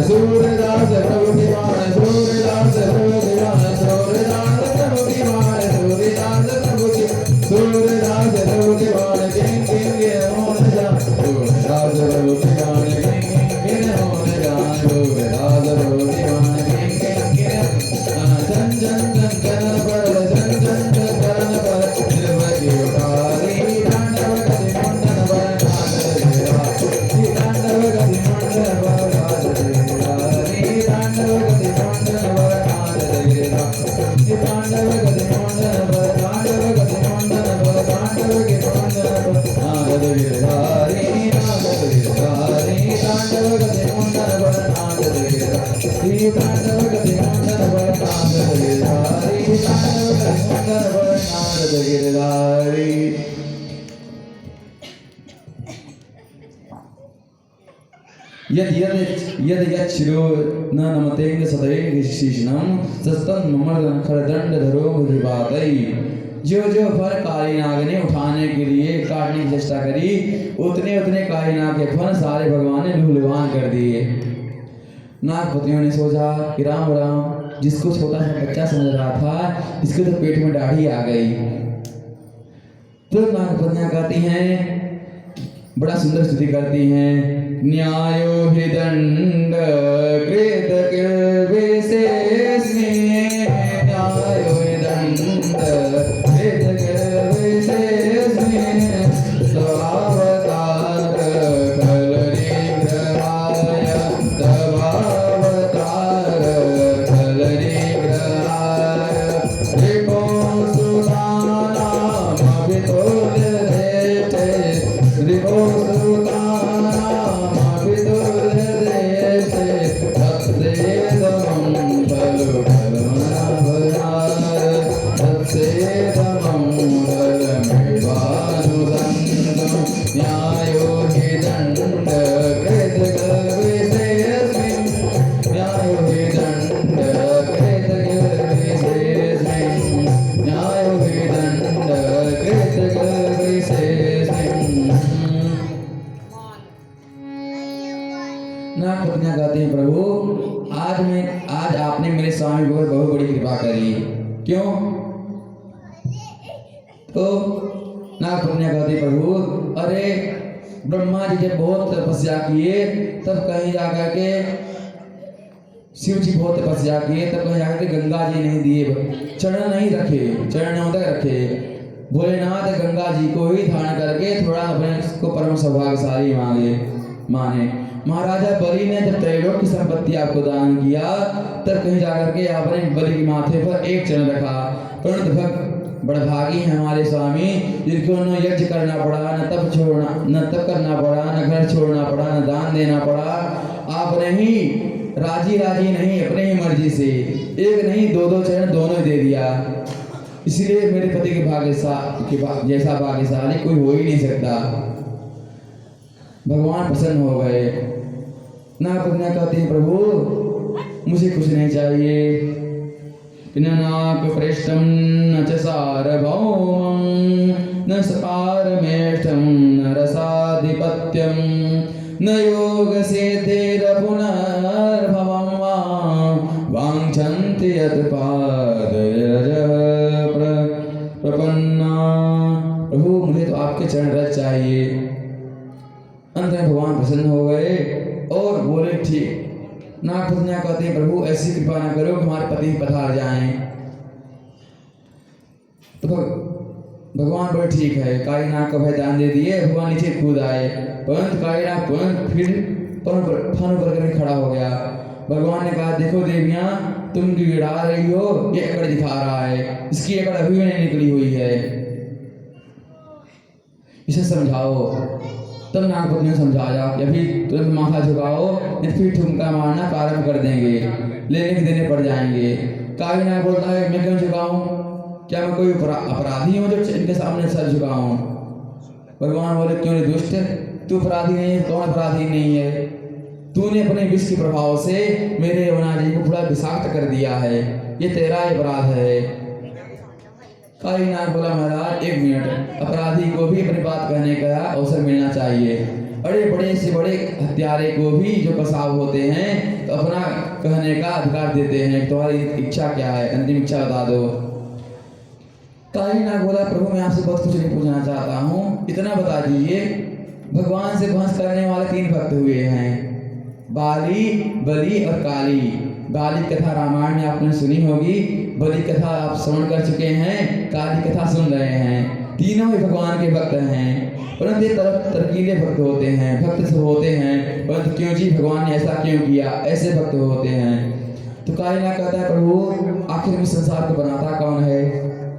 सूरदास प्रभु की मान, सूरदास प्रभु की मान, सूरदास प्रभु की मान, सूरदास प्रभु की, सूरदास प्रभु की मान, किंग किंग होन जा, सूरदास प्रभु की मान, किंग किंग होन जा, सूरदास प्रभु की मान, किंग किंग जन जन जन जन पर, जन जन जन करन पर, निर्भय उठारी तांडव गति मंडन पर, तांडव गति मंडन पर, तांडव गति मंडन पर, तांडव गति मंडन पर, तांडव गति मंडन पर, तांडव गति मंडन पर, नागद गिरधारी नागद गिरधारी, तांडव गति मंडन पर, नागद गिरधारी, तांडव गति मंडन पर, नागद गिरधारी, तांडव गति मंडन पर, नागद गिरधारी। यद यद यद यच्छिरो न नमतेंग सदैव शीशनम सस्तन ममर खरदंड धरो मुद्रिपातई। जो जो फल काली नाग ने उठाने के लिए काटने की चेष्टा करी, उतने उतने काली नाग के फल सारे भगवान ने लूलवान कर दिए। नागपतियों ने सोचा कि राम राम, जिसको छोटा सा बच्चा समझ रहा था, इसके तो पेट में दाढ़ी आ गई। तो नागपतियां कहती हैं, बड़ा सुंदर स्तुति करती हैं, न्यायो हि दंड कृत किल्बिषेऽस्मि, न्यायो हि दंड कृत किल्बिषेऽस्मि, तवावतार खलनिग्रहाय, तवावतार खलनिग्रहाय, रिपोसुतानामभितोल्यते, रिपोसुतानामभितोल्यते, तत्सेदमं खलु खलमनाभराय, तत्सेदमं खलमेवानुसन्तम्। न्यायो हि दण्ड कृत किल्बिषेऽस्मि, न्यायो हि दण्ड कृत किल्बिषेऽस्मि, न्यायो हि दण्ड कृत किल्बिषेऽस्मि। नागपतियां कहते हैं, प्रभु आज आपने मेरे स्वामी पर बहुत बड़ी कृपा करी। क्यों? तो नागपतियां कहती, प्रभु अरे ब्रह्मा जी जब बहुत तपस्या किए, तब कहीं जाकर के शिव जी बहुत तपस्या किए, तब कहीं जाकर के गंगा जी नहीं दिए, चरण नहीं रखे, चरणों तक रखे। भोलेनाथ गंगा जी को ही धारण करके थोड़ा अपने को परम सौभाग्यशाली माने। महाराजा बलि ने जब त्रैलोक की संपत्ति आपको दान किया, तब कहीं जाकर के आपने बलि के माथे पर एक चरण रखा। परंतु बड़भागी हैं हमारे स्वामी, जिनको न यज्ञ करना पड़ा, न तप करना पड़ा, न घर छोड़ना पड़ा, न दान देना पड़ा। आपने ही राजी नहीं, अपने ही मर्जी से एक नहीं दो चरण दोनों ही दे दिया। इसलिए मेरे पति के जैसा भाग्यशाली कोई हो ही नहीं सकता। भगवान प्रसन्न हो गए। नागपतियां कहती हैं, प्रभु मुझे कुछ नहीं चाहिए। न नाक पृष्ठम न च सार्वभौमं, न सपारमेष्ठं न रसाधिपत्यं, न योग सिद्धिरपुनर्भवं वा वाञ्छन्ति यत् पादरजः प्रपन्ना। प्रभु मुझे तो आपके चरण रज चाहिए। अंत में भगवान प्रसन्न हो गए और बोले, ठीक। नागपतियां कहते हैं, प्रभु ऐसी कृपा ना करो कि हमारे पति पधार जाएं। तो भगवान बोले, ठीक है। काली नाग को भय दान दे दिए, भगवान नीचे कूद आए, परंतु काली नाग फिर फन पर करके खड़ा हो गया। भगवान ने कहा, देखो देवियां, तुम गिड़ा रही हो, ये अकड़ दिखा रहा है, इसकी अकड़ अभी भी नहीं निकली हुई है, इसे समझाओ। तब नागपति ने समझाया कि अभी तुरंत माथा झुकाओ, फिर ठुमका मारना प्रारंभ कर देंगे, लेने के देने पड़ जाएंगे। काली नाग बोलता है, मैं क्यों झुकाऊं? क्या मैं कोई अपराधी हूं जो इनके सामने सर झुकाऊं? भगवान बोले, क्यों नहीं दुष्ट, तू अपराधी नहीं है। कौन अपराधी नहीं है? तूने अपने विष के प्रभाव से मेरे यमुना जी को पूरा विषाक्त कर दिया है, ये तेरा अपराध है। काली नाग बोला, महाराज एक मिनट, अपराधी को भी अपनी बात कहने का अवसर मिलना चाहिए। बड़े बड़े से बड़े हत्यारे को भी जो कसाब होते हैं तो अपना कहने का अधिकार देते हैं, तुम्हारी इच्छा क्या है, अंतिम इच्छा बता दो। कालीनाग बोला, प्रभु मैं आपसे बहुत कुछ नहीं पूछना चाहता हूँ, इतना बता दीजिए। भगवान से बहस करने वाले 3 भक्त हुए हैं, बाली, बलि और काली। बाली कथा रामायण में आपने सुनी होगी, बलि कथा आप श्रवण कर चुके हैं, काली कथा सुन रहे हैं। तीनों ही भगवान के भक्त हैं, परंतु ये तरकीले भक्त होते हैं, भक्त से होते हैं, परंतु क्यों जी भगवान ने ऐसा क्यों किया, ऐसे भक्त होते हैं। तो कालीनाग कहता है, प्रभु आखिर में संसार को बनाता कौन है?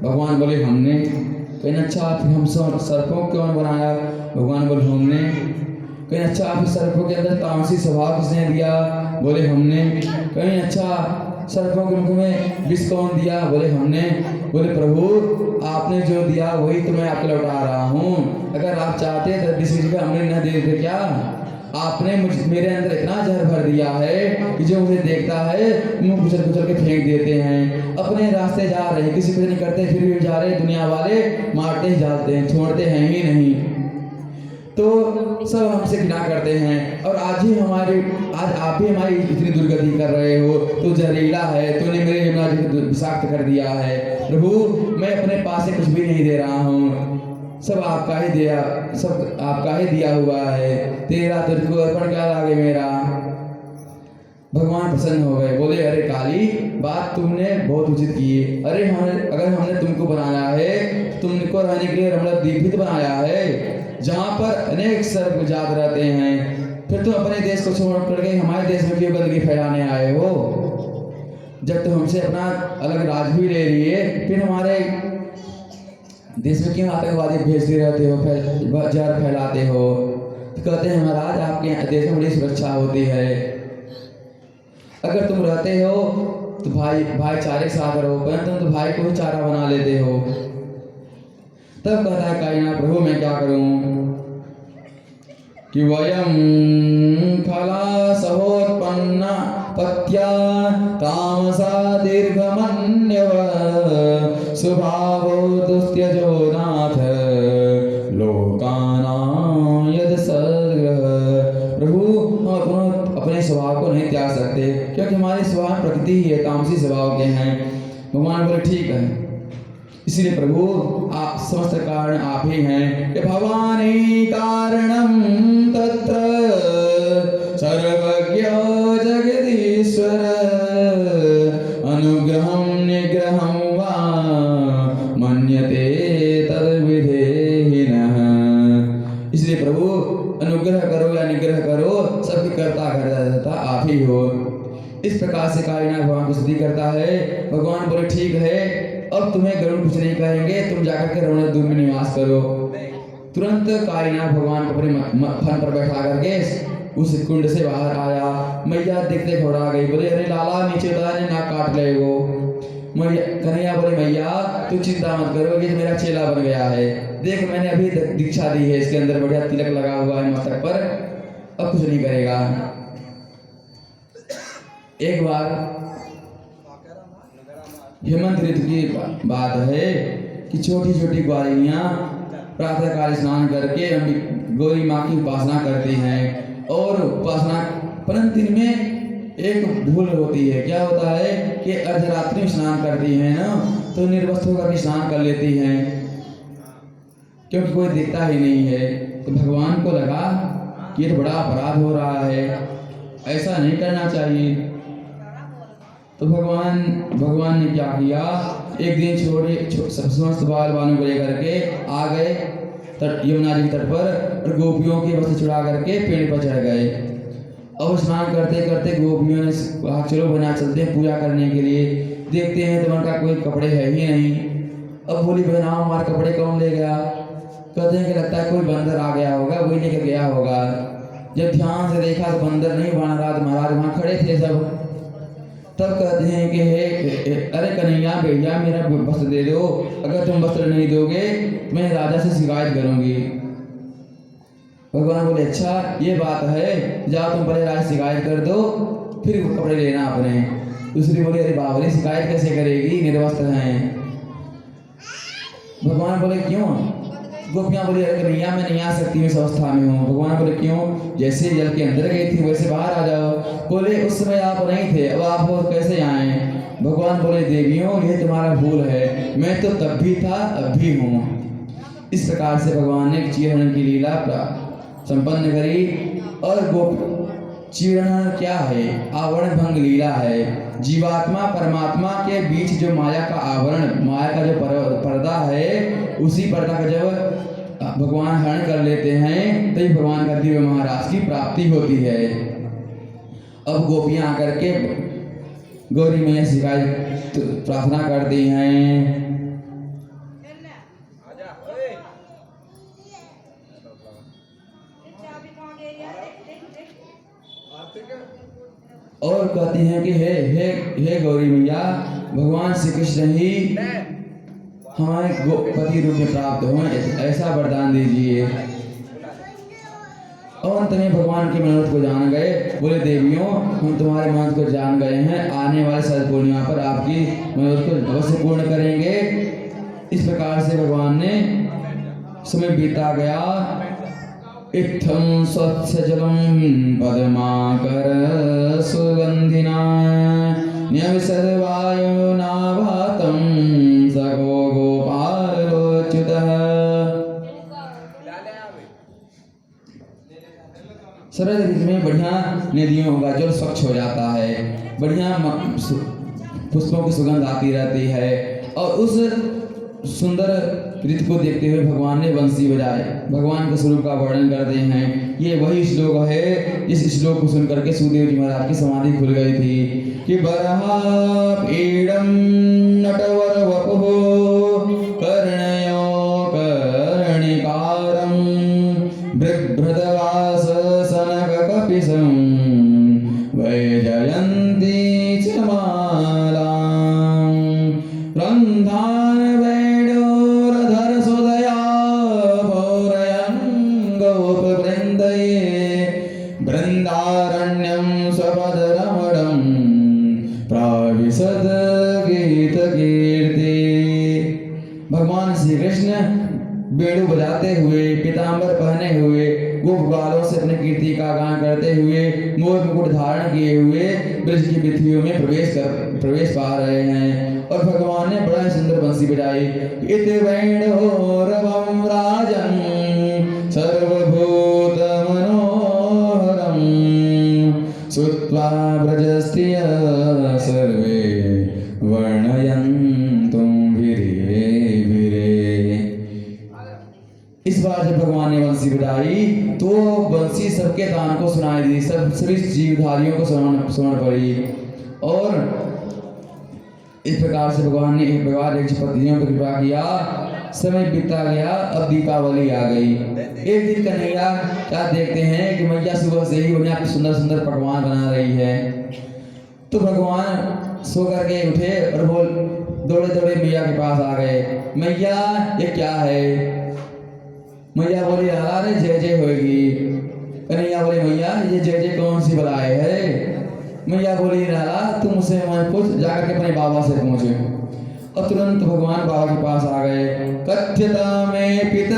भगवान बोले, हमने। कहीं अच्छा फिर हम सर्पों को कौन बनाया? भगवान बोले, हमने। कहीं अच्छा फिर सर्पों के अंदर तामसी स्वभाव किसने दिया? बोले, हमने। कहीं अच्छा सर्पों के मुख में विष कौन दिया? बोले, हमने। बोले, प्रभु आपने जो दिया वही तो मैं आपको लौटा रहा हूँ, अगर आप चाहते तो विष का हमने न दे देते क्या? आपने मेरे अंदर इतना जहर भर दिया है कि जो मुझे देखता है मुंह कुचल कुचल के फेंक देते हैं। अपने रास्ते जा रहे, किसी कुछ नहीं करते, फिर भी जा रहे, दुनिया वाले मारते ही जाते हैं, छोड़ते हैं ही नहीं। तो सब हमसे घृणा करते हैं, और आज आप ही हमारी इतनी दुर्गति कर रहे हो। तो जहरीला है, तूने मेरे यमुना जी को विषाक्त कर दिया है। प्रभु मैं अपने पास से कुछ भी नहीं दे रहा हूँ, सब आपका ही दिया हुआ है, तेरा तुझको अर्पण क्या लागे मेरा। भगवान प्रसन्न हो गए, बोले, अरे काली, बात तुमने बहुत उचित की। अरे अगर हमने तुमको बनाया है, तुमको रहने के लिए रमणद्वीप भी तो बनाया है, जहाँ पर अनेक सर्प जात रहते हैं, फिर तुम अपने देश को छोड़ करके हमारे देश में क्यों गंदगी फैलाने आए हो? जब तुम हमसे अपना अलग राज भी ले लिए, फिर हमारे देश में क्यों आतंकवादी भेजते रहते हो, जहर फैलाते हो? तो कहते हैं, महाराज आपके देश में बड़ी सुरक्षा होती है, अगर तुम रहते हो तो भाईचारे के साथ रहो, परंतु तुम तो भाई को ही चारा बना लेते हो। तब कहता है कालीनाग, प्रभु मैं क्या करूं कि वयम खला सहोत्पन्ना पत्या तामसा दीर्घमन्यव स्वभावो दुस्त्यजो नाथ लोकानां यद सर्ग। प्रभु हम अपने स्वभाव को नहीं त्याग सकते, क्योंकि हमारे स्वभाव प्रकृति ही है, तामसी स्वभाव के हैं। भगवान बोले, ठीक है, इसलिए प्रभु आप समस्त कारण आप ही हैं, कि भवानी कारणम तत्र सर्वज्ञो जगदीश्वर अनुग्रहं निग्रहं वा मन्यते तद्विधेहिनः। इसलिए प्रभु अनुग्रह करो या निग्रह करो, सबकी कर्ता करता आप ही हो। इस प्रकार से कालीनाग भगवान की स्तुति करता है। भगवान बोले, ठीक है, अब तुम्हें गरुड़ कुछ नहीं कहेंगे, तुम जाकर के रमणद्वीप में निवास करो। तुरंत कालीनाग भगवान को अपने फन पर बैठा करके उस कुंड से बाहर आया। मैया देखते घबरा गई, बोले, अरे लाला नीचे उतार, नाक काट ले वो। मैया कन्हैया बोले, मैया तू चिंता मत करो, ये मेरा चेला बन गया है, देख मैंने अभी दीक्षा दी है, इसके अंदर बढ़िया तिलक लगा हुआ है मस्तक पर, अब कुछ नहीं करेगा। एक बार हेमंत ऋतु की बात है कि छोटी छोटी ग्वालिनियाँ प्रातःकाल स्नान करके गौरी माँ की उपासना करती हैं, और उपासना परंतु इनमें एक भूल होती है। क्या होता है कि अर्धरात्रि में स्नान करती हैं ना, तो निर्वस्त्र होकर स्नान कर लेती हैं, क्योंकि कोई दिखता ही नहीं है। तो भगवान को लगा कि ये तो बड़ा अपराध हो रहा है, ऐसा नहीं करना चाहिए। तो भगवान ने क्या किया, एक दिन छोटे समस्त बाल बालों को लेकर के आ गए यमुना जी के तट पर, और गोपियों के वस्त्र चुरा करके पेड़ पर चढ़ गए। और स्नान करते करते गोपियों ने कहा, चलो बना चलते हैं पूजा करने के लिए। देखते हैं तो उनका कोई कपड़े है ही नहीं। अब बोली, बहना हमारे कपड़े कौन ले गया? कहते हैं कि लगता है कोई बंदर आ गया होगा, वही लेकर गया होगा। जब ध्यान से देखा तो बंदर नहीं, वानराज महाराज वहाँ खड़े थे सब। तब कहते हैं कि हे अरे कन्हैया भैया मेरा वस्त्र दे दो, अगर तुम वस्त्र नहीं दोगे तो मैं राजा से शिकायत करूंगी। भगवान बोले, अच्छा ये बात है, जाओ तुम पहले राजा शिकायत कर दो, फिर कपड़े लेना अपने। दूसरी बोले, अरे बाबरी शिकायत कैसे करेगी, निर्वस्त्र हैं। भगवान बोले, क्यों? गोपियां बोली अरे कन्हैया मैं नहीं आ सकती हूँ, इस अवस्था में हूँ। भगवान बोले क्यों? जैसे जल के अंदर गई थी वैसे बाहर आ जाओ। बोले उस समय आप नहीं थे, अब आप कैसे आए? भगवान बोले देवियों ये तुम्हारा भूल है, मैं तो तब भी था अब भी हूँ। इस प्रकार से भगवान ने चीरहरण की लीला संपन्न करी। और चीरहरण क्या है? आवरण भंग लीला है। जीवात्मा परमात्मा के बीच जो माया का आवरण, माया का जो पर्दा है, उसी पर्दा का जब भगवान हरण कर लेते हैं तभी भगवान का दिव्य महाराज की प्राप्ति होती है। अब गोपियां आकर के गौरी मैया शिकायत प्रार्थना करती हैं। और कहती हैं कि हे गौरी मैया, भगवान श्री कृष्ण ही हमारे पति रूप में प्राप्त हो, ऐसा वरदान दीजिए। और अंत में भगवान के मनोरथ को जान गए। बोले देवियों हम तुम्हारे मनोरथ को जान गए हैं, आने वाले शरद पूर्णिमा पर आपकी मनोरथ को अवश्य पूर्ण करेंगे। इस प्रकार से भगवान ने समय बीता गया। इत्थं स्वच्छ जलम पद्माकर सुगंधिना न्यविशद वायु नावातं सगो गोपालोच्युतः। शरद ऋतु में बढ़िया नदियों का जल स्वच्छ हो जाता है, बढ़िया पुष्पों की सुगंध आती रहती है। और उस सुंदर ऋतु को देखते हुए भगवान ने बंसी बजाए, भगवान के स्वरूप का वर्णन करते हैं। ये वही श्लोक है जिस श्लोक को सुनकर के सुखदेव जी महाराज की समाधि खुल गई थी कि बरहा पीडम नटवर वपुः कर्णयो कर्णिकारं बिभ्रतवास सनक कपिशं वैजयन्ती च मालां रन्धान वैडोरधर सुदया भौरयं गोपवृन्दये बृन्दारण्यं स्वपदरमणं प्राविशद गीतकीर्ति। भगवान श्री कृष्ण बेड़ू बजाते हुए, पीतांबर पहने हुए, गोप बालों से अपने कीर्ति का गान करते हुए, मोर मुकुट धारण किए हुए ब्रज की पृथ्वियों में प्रवेश पा रहे हैं। और भगवान ने बड़ा सुंदर बंसी बजाई। इत वेणोरवं राजन् सर्वभूत मनोहरं श्रुत्वा ब्रजस्त्रिय सर्वे वर्णयन्तुं भिरे भिरे। इस बार जब भगवान ने बंसी बजाई तो बंसी सबके कान को सुनाई दी, सभी जीवधारियों को सुनाई पड़ी। और इस प्रकार से भगवान ने एक बार एक पत्नियों पर कृपा किया। समय बीता गया, अब दीपावली आ गई। एक दिन कन्हैया क्या देखते हैं कि मैया सुबह से ही उन्हें सुंदर सुंदर पकवान बना रही है। तो भगवान सो करके उठे और बोल दौड़े दौड़े मैया के पास आ गए। मैया ये क्या है? मैया बोली अरे जय जय होगी। कन्हैया बोले मैया ये जय जय कौन सी बलाए है? मैया बोली लाला तुम उसे मैं पूछ, जाकर के अपने बाबा से पूछे। और तुरंत भगवान बाबा के पास आ गए। कथ्यता में पित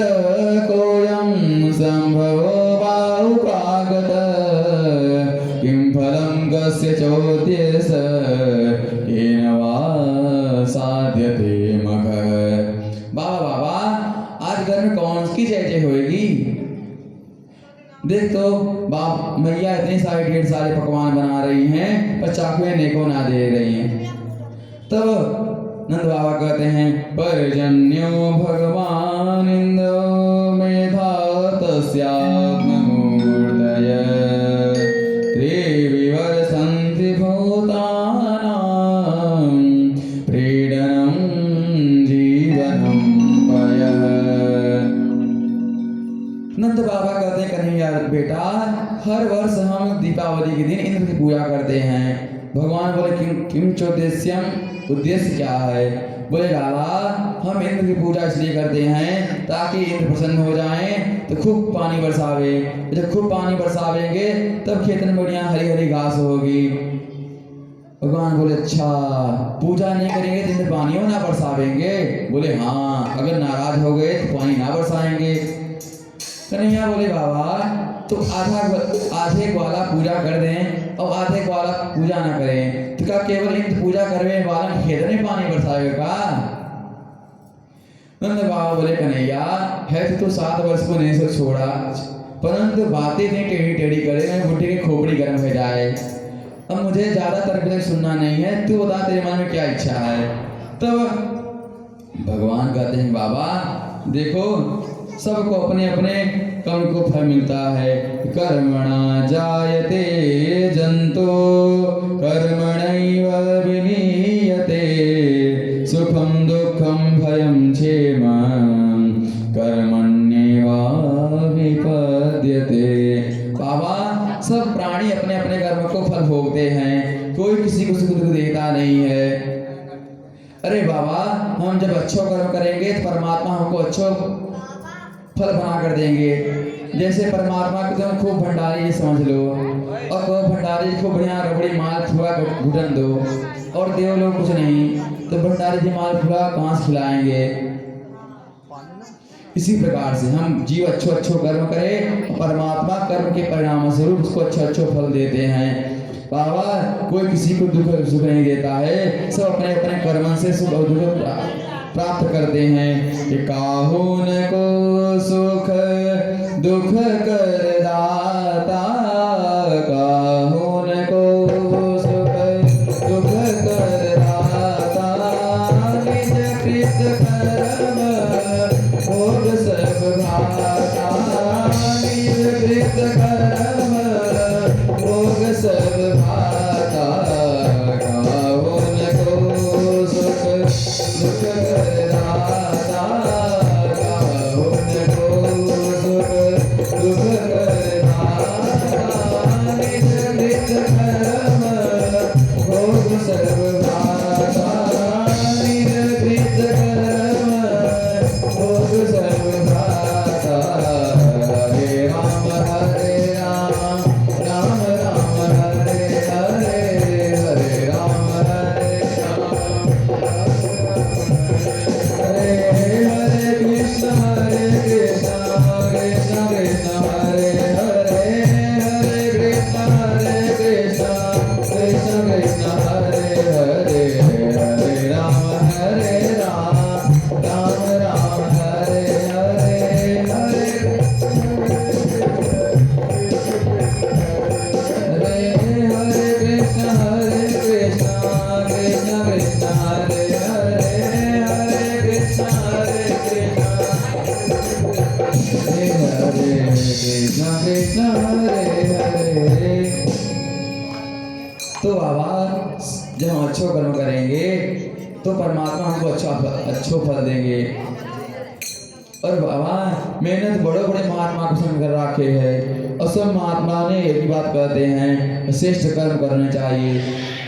कोयम संभवो बाहुकागत किं फलं कस्य चौद्यस येन वा साध्यते मख। बाबा आज घर में कौन सी जय जय होएगी? देख तो बाप मैया इतने सारे ढेर सारे पकवान बना रही हैं पर चाकुएं नेको ना दे रही हैं। तो नंद बाबा कहते हैं पर्जन्यो भगवान इंद्रो मेधा तस्यात्ममूर्तय त्रिविवर्षन्ति भूतानां प्रीडनं जीवनं पयः। नंद बाबा कहते हैं कन्हैया बेटा हर वर्ष हम दीपावली के दिन इंद्र की पूजा करते हैं। भगवान बोले किम चोद्देश्यम, उद्देश्य क्या है? बोले लाला हम इंद्र की पूजा इसलिए करते हैं ताकि इंद्र प्रसन्न हो जाएं तो खूब पानी बरसावे। जब खूब पानी बरसावेंगे तब खेत में बढ़िया हरी हरी घास होगी। भगवान बोले अच्छा पूजा नहीं करेंगे तो इनमें पानियों ना बरसावेंगे? बोले हाँ, अगर नाराज हो गए तो पानी ना बरसाएंगे। कन्हैया बोले बाबा तो आधे वाला पूजा कर दें और आधे वाला पूजा ना करें तो क्या केवल इन पूजा करने वाला खेत में पानी बरसाएगा? नंद बाबा बोले कन्हैया है तो 7 वर्ष को नहीं से छोड़ा, परंतु बातें नहीं टेढ़ी टेढ़ी करे, मैं बुढ़ी की खोपड़ी गर्म हो जाए। अब मुझे ज्यादा तर्क सुनना नहीं है, तू बता तेरे मन में क्या इच्छा है। तो भगवान कहते हैं बाबा देखो सबको अपने अपने कर्म को फल मिलता है। कर्मणा जायते जंतो कर्मणैव विलीयते, सुखम दुखम भयम क्षेमं कर्मण्येवाभिपद्यते। बाबा सब प्राणी अपने अपने कर्म को फल भोगते हैं, कोई किसी को सुख दुख देता नहीं है। अरे बाबा हम जब अच्छो कर्म करेंगे तो परमात्मा हमको अच्छो फल बना कर देंगे। जैसे परमात्मा को तुम खूब भंडारी समझ लो और को भंडारी को बढ़िया रबड़ी माल खुआ घुटन दो और देव लोग कुछ नहीं तो भंडारी जी माल खुआ कहाँ से खिलाएंगे? इसी प्रकार से हम जीव अच्छो कर्म करें, परमात्मा कर्म के परिणाम स्वरूप उसको अच्छो फल देते हैं। बाबा कोई किसी को दुख सुख नहीं देता है, सब अपने अपने कर्म से सुख और दुख प्राप्त करते हैं। कि काहुन को सुख दुख कर दाता, काहुन को सुख दुख कर दाता, निज कृत कर्म भोग सब भाता, निज कृत कर्म भोग सब भाता, काहुन को सुख दुख कर दाता, काहुन को सुख दुख कर दाता, निज कृत कर्म भोग सब भाता, निज कृत कर्म भोग सब भाता। हरे राम राम राम हरे हरे, हरे राम हरे हरे कृष्ण कृष्ण कृष्ण कृष्ण हरे हरे, हरे कृष्ण कृष्ण कृष्ण हरे हरे, हरे राम राम राम हरे हरे, हरे हरे कृष्ण कृष्ण कृष्ण हरे हरे, हरे कृष्ण हरे कृष्ण कृष्ण हरे हरे। तो बाबा जब हम अच्छो कर्म करेंगे तो परमात्मा हमको अच्छो फल देंगे। और बाबा मेहनत बड़े बड़े महात्मा को सुन कर रखे है और सब महात्मा ने एक ही बात कहते हैं श्रेष्ठ कर्म करने चाहिए।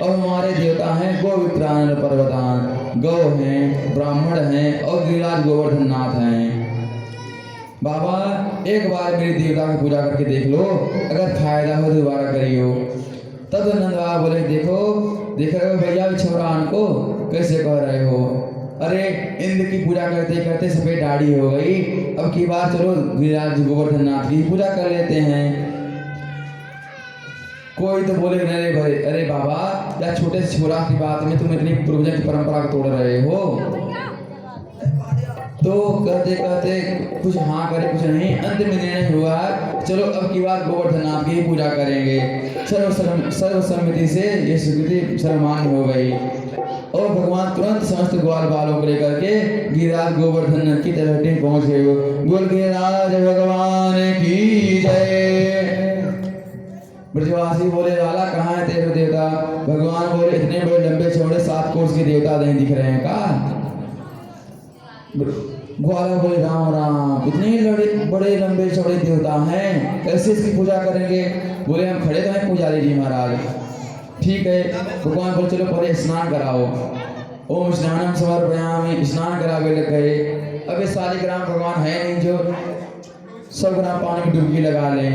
और हमारे देवता हैं गोवित्रान पर्वतान, गौ हैं, ब्राह्मण हैं और गिरिराज गोवर्धन नाथ हैं। बाबा एक बार मेरी देवता की पूजा करके देख लो, अगर फायदा हो दोबारा करियो। तब नंद बाबा बोले देखो देख रहे हो भैया छोरान को कैसे कह रहे हो? अरे इंद्र की पूजा करते करते सफेद दाढ़ी हो गई, अब की बार चलो गिरिराज गोवर्धन नाथ की पूजा कर लेते हैं। कोई तो बोले अरे भाई अरे बाबा या छोटे से छोरा की बात में तुम इतनी पूर्वजन की परंपरा को तोड़ रहे हो। तो कहते कहते कुछ हाँ करे कुछ नहीं, अंत में निर्णय हुआ चलो अब की बार गोवर्धन नाथ की पूजा करेंगे। सर्वसम्मति से ये स्वीकृति सर्वमान्य हो गई और भगवान तुरंत समस्त ग्वाल बालों को लेकर के गिरिराज गोवर्धन की तलहटी पहुंच गए। बोल गिरिराज भगवान की जय। ब्रजवासी बोले लाला कहाँ है तेरे देवता? भगवान बोले इतने बड़े लंबे चौड़े 7 कोस के देवता नहीं दिख रहे हैं का? ग्वाला बोले राम राम इतने बड़े लंबे चौड़े देवता हैं, कैसे इसकी पूजा करेंगे? बोले हम खड़े तो हैं पुजारी जी महाराज। ठीक है, भगवान बोले चलो पहले स्नान कराओ। ओम स्नानम समर्पयामि, स्नान करावे लग गए। अब ये सारे ग्राम भगवान है नहीं जो सब ग्राम पानी में डुबकी लगा लें।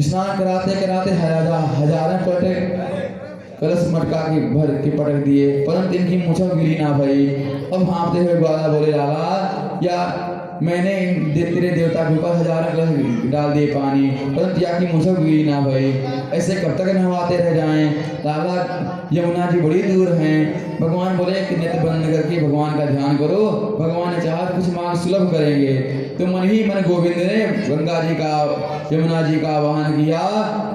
स्नान कराते कराते हजारों कलश मटका के भर के पटक दिए, परंतु इनकी मूछों गिरी ना भई। अब भापते हुए ग्वाला बोले, लाला या मैंने तेरे देवता के ऊपर हजारों कलश डाल दिए पानी, परंतु या की मूछों गिरी ना भई। ऐसे कब तक नहवाते रह जाएं? लाला यमुना जी बड़ी दूर हैं। भगवान बोले कि नेत्र बंद करके भगवान का ध्यान करो, भगवान ने चाहा तो कुछ मार्ग सुलभ करेंगे। तो मन ही मन गोविंद ने गंगा जी का यमुना जी का आवाहन किया,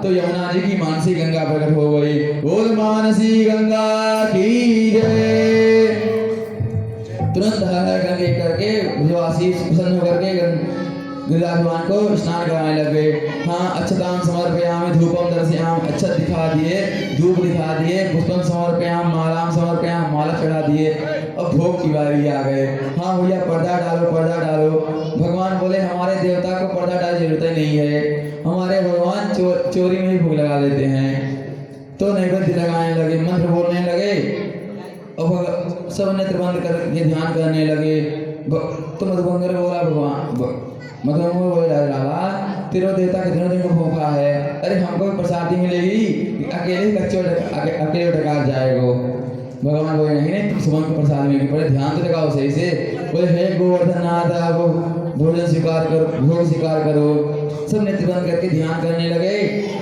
तो यमुना जी की मानसी गंगा प्रकट हो गई। बोल मानसी गंगा की जय। तुरंत हर गंगे करके ब्रजवासी प्रसन्न होकर के गिरिराज भगवान को स्नान कराने लग गए। हाँ, अक्षतां समर्पयामि धूपम दर्शयामि, अक्षत दिखा दिए, धूप दिखा दिए, पुष्पम समर्पयामि, मालाम समर्पयामि, माला चढ़ा दिए। अब भोग की बारी आ गए। हाँ भैया, पर्दा डालो, पर्दा डालो। भगवान बोले हमारे देवता को पर्दा डालने की जरूरत नहीं है, हमारे भगवान चोरी में ही भोग लगा देते हैं। तो नैवेद्य लगाने लगे, मंत्र बोलने लगे और सब नेत्र बंद करके ध्यान करने लगे। तो मधुबंगर बोला, भगवान मधुबंगर बोले, लाला तेरा देवता कितने दिन को भूखा है, अरे हमको प्रसादी मिलेगी, अकेले अकेले टकार जाएगा। भगवान बोले, नहीं नहीं, तुम सुमन को प्रसाद मिलेगी, पहले ध्यान तो लगाओ सही से। बोले, हे गोवर्धन नाथ, आप भोजन स्वीकार करो, भोग स्वीकार करो। सब नेत्र बंद करके ध्यान करने लगे।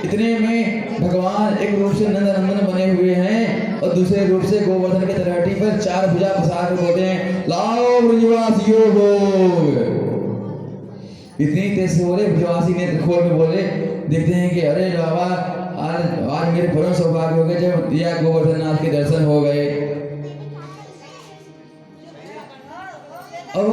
इतने में भगवान एक रूप से नंदनंदन बने हुए हैं और दूसरे रूप से गोवर्धन के तलहटी पर चार भुजा पसार कर बोलते हैं, लाओ ब्रजवासियों भोग। इतनी तेज से बोले, ब्रजवासी नेत्र खोल में बोले, देखते हैं कि अरे बाबा आज मेरे परम सौभाग्य हो गए जब या गोवर्धन नाथ के दर्शन हो गए। और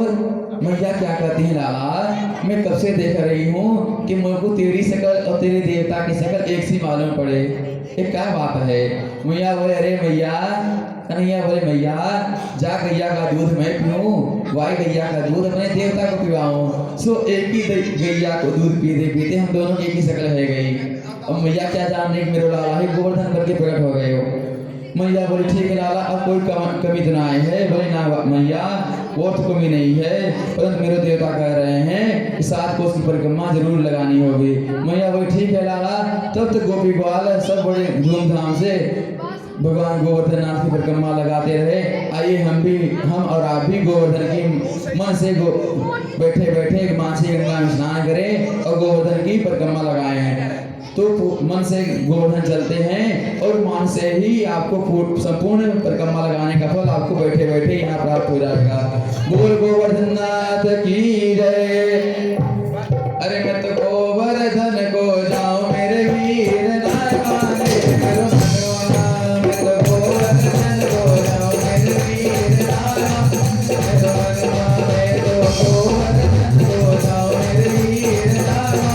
मैया क्या कहती है, लाला मैं कब से देख रही हूँ कि मुझको तेरी शकल और तेरे देवता की शकल एक सी मालूम पड़े, ये क्या बात है? मैया बोले, अरे मैया, कन्हैया बोले, मैया जा गैया का दूध मैं पीऊँ, वाई गैया का दूध अपने देवता को पिवाऊँ। सो एक ही गैया को दूध पीते पीते हम दोनों की एक ही शक्ल है गई। अब मैया क्या जान रही मेरे लाला ही गोवर्धन करके प्रकट हो गए हो। मैया बोली, ठीक है लाला, अब कोई कमी तो ना आई है? बोले, ना मैया, वो तो कमी नहीं है, परंतु मेरे देवता कह रहे हैं कि 7 कोस की परिक्रमा जरूर लगानी होगी। मैया बोली, ठीक है लाला। तब तक गोपी ग्वाल सब बड़े धूमधाम से भगवान गोवर्धन नाथ की परिक्रमा लगाते रहे। आइए हम और आप भी गोवर्धन की मन से बैठे बैठे मानसी गंगा में स्नान करें और गोवर्धन की परिक्रमा लगाए हैं। तो मन से गोवर्धन चलते हैं और मन से ही आपको संपूर्ण परिक्रमा लगाने का फल आपको बैठे बैठे यहाँ प्राप्त हो जाएगा। बोल गोवर्धन नाथ की जय। अरे मैं तो गोवर्धन को जाऊं मेरे वीर नारायण, मैं तो गोवर्धन को जाऊं मेरे वीर नारायण, मैं तो गोवर्धन को जाऊं मेरे वीर नारायण,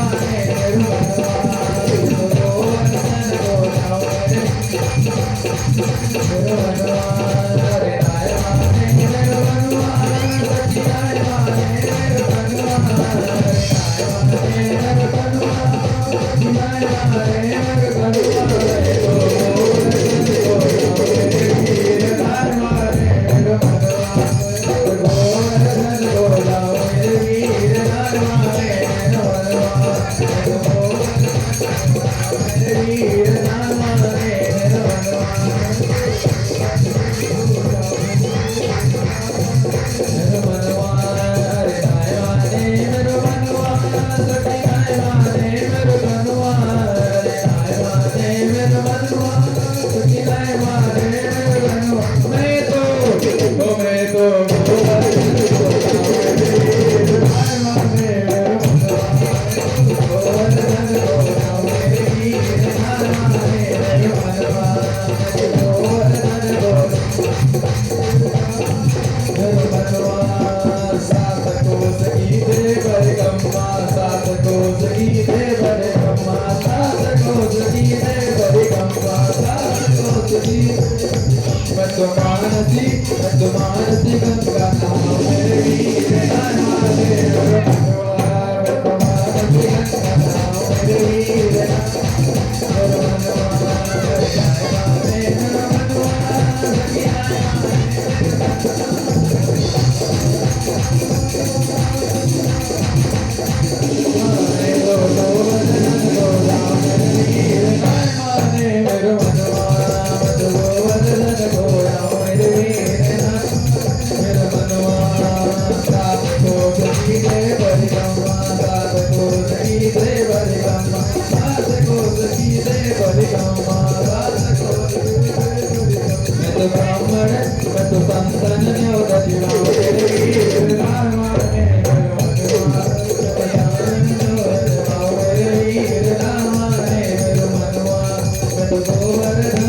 Thank you. तुमको वर